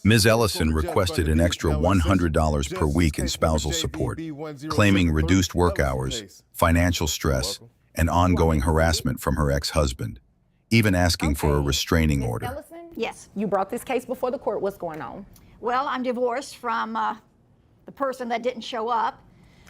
Ms. Ellison requested an extra $100 per week in spousal support, claiming reduced work hours, financial stress, and ongoing harassment from her ex-husband, even asking for a restraining order. Ellison? Yes. You brought this case before the court. What's going on? Well, I'm divorced from the person that didn't show up.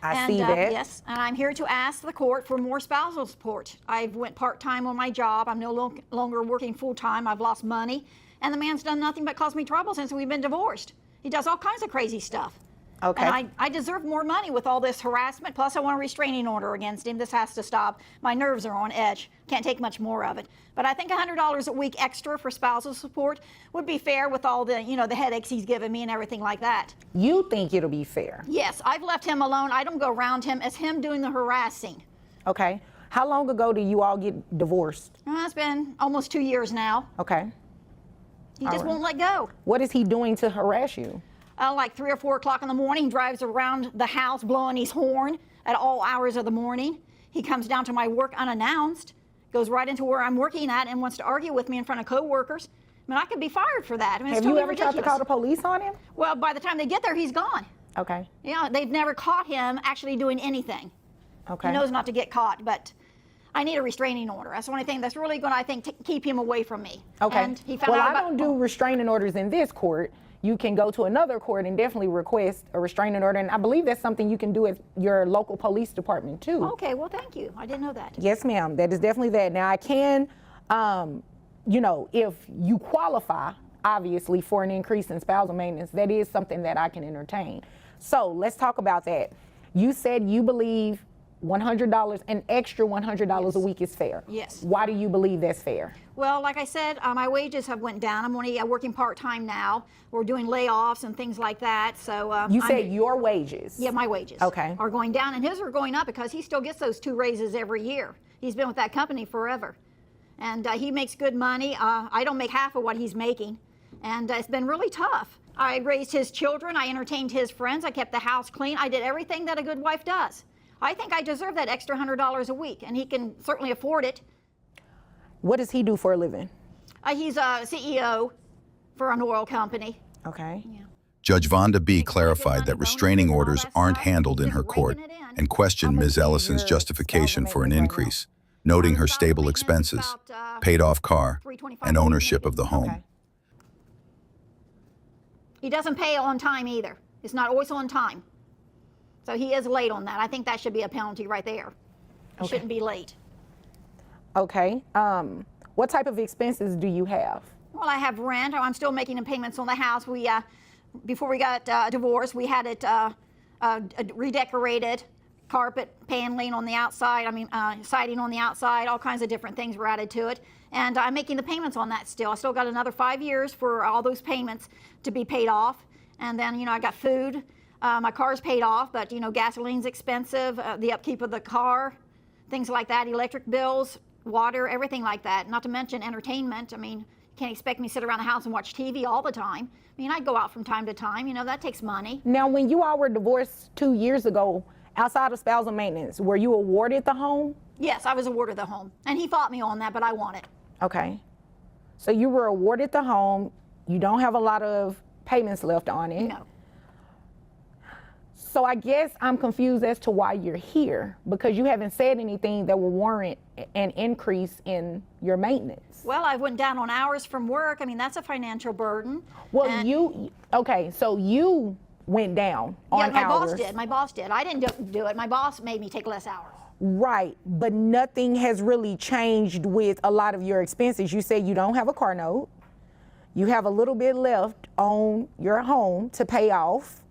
I see that. Yes, and I'm here to ask the court for more spousal support. I've went part-time on my job. I'm no longer working full-time. I've lost money. And the man's done nothing but cause me trouble since we've been divorced. He does all kinds of crazy stuff. Okay. And I deserve more money with all this harassment. Plus, I want a restraining order against him. This has to stop. My nerves are on edge. Can't take much more of it. But I think $100 a week extra for spousal support would be fair with all the, the headaches he's given me and everything like that. You think it'll be fair? Yes, I've left him alone. I don't go around him. It's him doing the harassing. Okay. How long ago did you all get divorced? It's been almost 2 years now. Okay. He just won't let go. What is he doing to harass you? Like 3 or 4 o'clock in the morning, he drives around the house blowing his horn at all hours of the morning. He comes down to my work unannounced, goes right into where I'm working at and wants to argue with me in front of coworkers. I mean, I could be fired for that. I mean, Have it's you totally ever ridiculous. tried to call the police on him? Well, by the time they get there, he's gone. Okay. Yeah, they've never caught him actually doing anything. Okay. He knows not to get caught, but I need a restraining order. That's the only thing that's really going to, I think, keep him away from me. Okay. And he found well, out I don't do restraining orders in this court. You can go to another court and definitely request a restraining order. And I believe that's something you can do at your local police department too. Okay, well, thank you. I didn't know that. Yes, ma'am. That is definitely that. Now, I can, if you qualify, obviously, for an increase in spousal maintenance, that is something that I can entertain. So let's talk about that. You said you believe $100, an extra $100 a week is fair. Yes. Why do you believe that's fair? Well, like I said, my wages have went down. I'm only working part-time now. We're doing layoffs and things like that. So you said your wages? Yeah, my wages are going down, and his are going up because he still gets those 2 raises every year. He's been with that company forever, and he makes good money. I don't make half of what he's making, and it's been really tough. I raised his children. I entertained his friends. I kept the house clean. I did everything that a good wife does. I think I deserve that extra $100 a week, and he can certainly afford it. What does he do for a living? He's a CEO for an oil company. Okay. Yeah. Judge Vonda B clarified that restraining orders aren't handled in her court and questioned Ms. Ellison's justification for an increase, noting her stable expenses, paid-off car, and ownership of the home. Okay. He doesn't pay on time either. It's not always on time. So he is late on that. I think that should be a penalty right there. He shouldn't be late. Okay. What type of expenses do you have? Well, I have rent. I'm still making payments on the house. We, before we got divorced, we had it redecorated, carpet paneling on the outside, siding on the outside, all kinds of different things were added to it. And I'm making the payments on that still. I still got another 5 years for all those payments to be paid off. And then, I got food. My car's paid off, but, gasoline's expensive, the upkeep of the car, things like that, electric bills, water, everything like that. Not to mention entertainment. You can't expect me to sit around the house and watch TV all the time. I go out from time to time. That takes money. Now, when you all were divorced 2 years ago, outside of spousal maintenance, were you awarded the home? Yes, I was awarded the home. And he fought me on that, but I won it. Okay. So you were awarded the home. You don't have a lot of payments left on it. No. So I guess I'm confused as to why you're here, because you haven't said anything that will warrant an increase in your maintenance. Well, I went down on hours from work. That's a financial burden. Well, so you went down on hours. Yeah, my boss did. I didn't do it. My boss made me take less hours. Right, but nothing has really changed with a lot of your expenses. You said you don't have a car note. You have a little bit left on your home to pay off.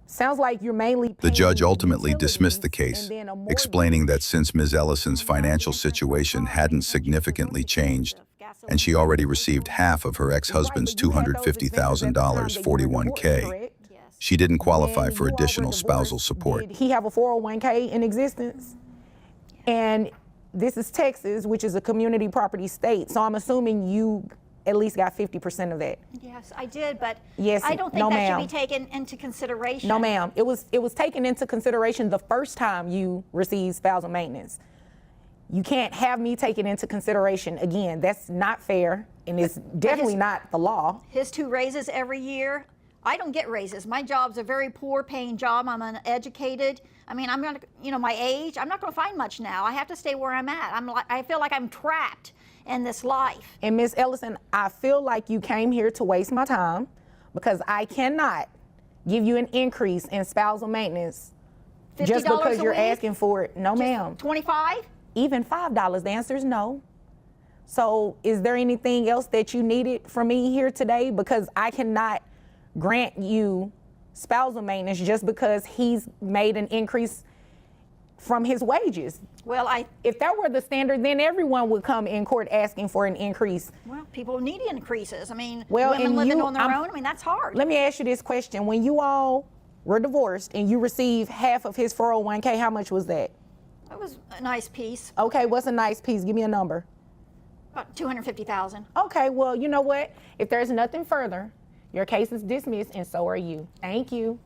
Sounds like you're mainly The judge ultimately dismissed the case, explaining that since Ms. Ellison's financial situation hadn't significantly changed, and she already received half of her ex-husband's $250,000 401k, she didn't qualify for additional spousal support. Did he have a 401k in existence? And this is Texas, which is a community property state, so I'm assuming you at least got 50% of that. Yes, I did, but yes, I don't think no, that should be taken into consideration. No, ma'am. It was taken into consideration the first time you received spousal maintenance. You can't have me take it into consideration. Again, that's not fair, and it's definitely not the law. His 2 raises every year. I don't get raises. My job's a very poor paying job. I'm uneducated. I mean, I'm not, you know, my age, I'm not going to find much now. I have to stay where I'm at. I feel like I'm trapped in this life. And Miss Ellison, I feel like you came here to waste my time, because I cannot give you an increase in spousal maintenance just because you're asking for it. No, ma'am. 25? Even $5. The answer is no. So is there anything else that you needed from me here today? Because I cannot grant you spousal maintenance just because he's made an increase from his wages. Well, if that were the standard, then everyone would come in court asking for an increase. Well, people need increases. I mean, well, women living on their own, I mean, that's hard. Let me ask you this question. When you all were divorced and you received half of his 401k, how much was that? It was a nice piece. Okay, what's a nice piece? Give me a number. About $250,000. Okay, well, you know what? If there's nothing further, your case is dismissed, and so are you. Thank you.